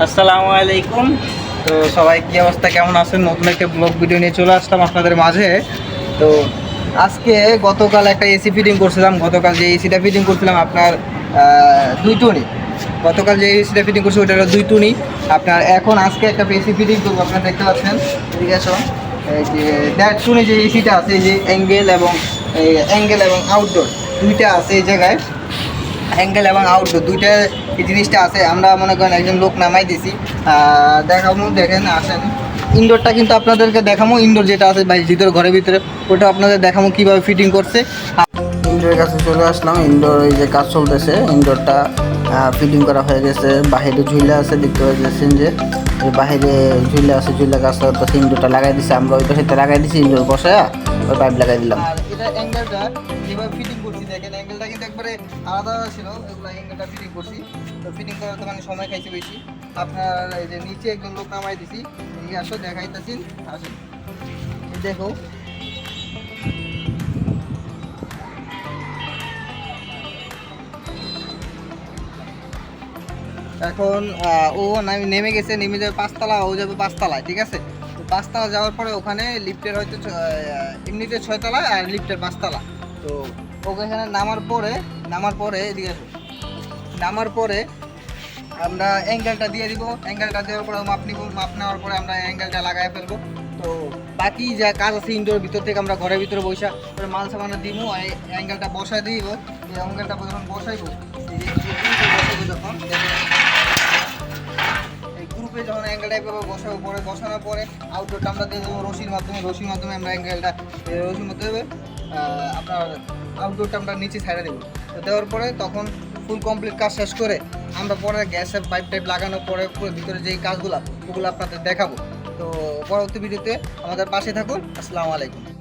আসসালামু আলাইকুম। তো সবাই কি অবস্থা, কেমন আছেন? নতুন একটা ব্লগ ভিডিও নিয়ে চলে আসলাম আপনাদের মাঝে। তো আজকে গতকাল একটা এসি ফিটিং করছিলাম। গতকাল যে এসিটা ফিটিং করছিলাম আপনার 2 টুনি। গতকাল যে এসিটা ফিটিং করছি ওটা হলো 2 টুনি আপনার। এখন আজকে একটা এসি ফিটিং করবো, আপনারা দেখতে পাচ্ছেন। ঠিক আছে, এই যে 1.5 টুনি যে এসিটা আছে, এই যে অ্যাঙ্গেল এবং আউটডোর দুইটা আছে এই জায়গায়। অ্যাঙ্গেল এবং আউটডোর দুইটা এই জিনিসটা আছে। আমরা মনে করেন একজন লোক নামাই দিছি, দেখাবো। দেখেন, আসেন। ইনডোরটা কিন্তু আপনাদেরকে দেখাবো। ইনডোর যেটা আছে ভিতরে, ঘরের ভিতরে, ওটা আপনাদের দেখাবো কীভাবে ফিটিং করছে। ইনডোরের কাছে চলে আসলাম। ইনডোর এই যে কাজ চলতেছে, ইনডোরটা ফিটিং করা হয়ে গেছে। বাহিরে ঝুলে আছে, দেখতে পাচ্ছেন যে বাহিরে ঝুলে আছে, ঝুলে কাজ করতেছে। ইনডোরটা লাগাই দিচ্ছে, আমরা ওই পাশে লাগাই দিচ্ছি। ইনডোর বসায় ওই পাইপ লাগাই দিলাম। আর এটা অ্যাঙ্গেলটা যেভাবে ফিটিং করছি, দেখেন অ্যাঙ্গেলটা কিন্তু একবারে আলাদা ছিল। এগুলো অ্যাঙ্গেলটা ফিটিং করছি, তো ফিটিং করার তো মানে সময় খাইছে বেশি। আপনার এই যে নিচে একজন লোক নামাই দিছি, এদিকে আসো, দেখাইতেছি। আসেন, দেখো। এখন ও নেমে গেছে, নেমে যাবে 5তলা, ও যাবে 5তলায়। ঠিক আছে, তো 5তলা যাওয়ার পরে ওখানে লিফটের হয়তো এমনিতে 6তলা আর লিফটের 5তলা। তো ওকে এখানে নামার পরে এদিকে আসো। নামার পরে আমরা অ্যাঙ্গেলটা দিয়ে দিব। অ্যাঙ্গেলটা দেওয়ার পরে মাপ নেওয়ার পরে আমরা অ্যাঙ্গেলটা লাগাই ফেলবো। তো বাকি যা কাজ আছে ইনডোর ভিতর থেকে আমরা ঘরের ভিতরে বসা করে মাল সামানা দিব, অ্যাঙ্গেলটা বসাই দিব। এই অ্যাঙ্গেলটা যখন বসাইবো, যখন এই গ্রুপে যখন অ্যাঙ্গেলটা এভাবে বসাবো, পরে বসানোর পরে আউটডোরটা আমরা দিয়ে দেবো রশির মাধ্যমে আমরা অ্যাঙ্গেলটা রশির মাধ্যমে আপনার আউটডোরটা আমরা নিচে ছাইড়া দেবো। তো দেওয়ার পরে তখন ফুল কমপ্লিট কাজ শেষ করে আমরা পরে গ্যাসের পাইপ লাগানোর পরে ভিতরে যেই কাজগুলো ওগুলো আপনাদের দেখাবো। তো পরবর্তী ভিডিওতে আমাদের পাশে থাকুন। আসসালামু আলাইকুম।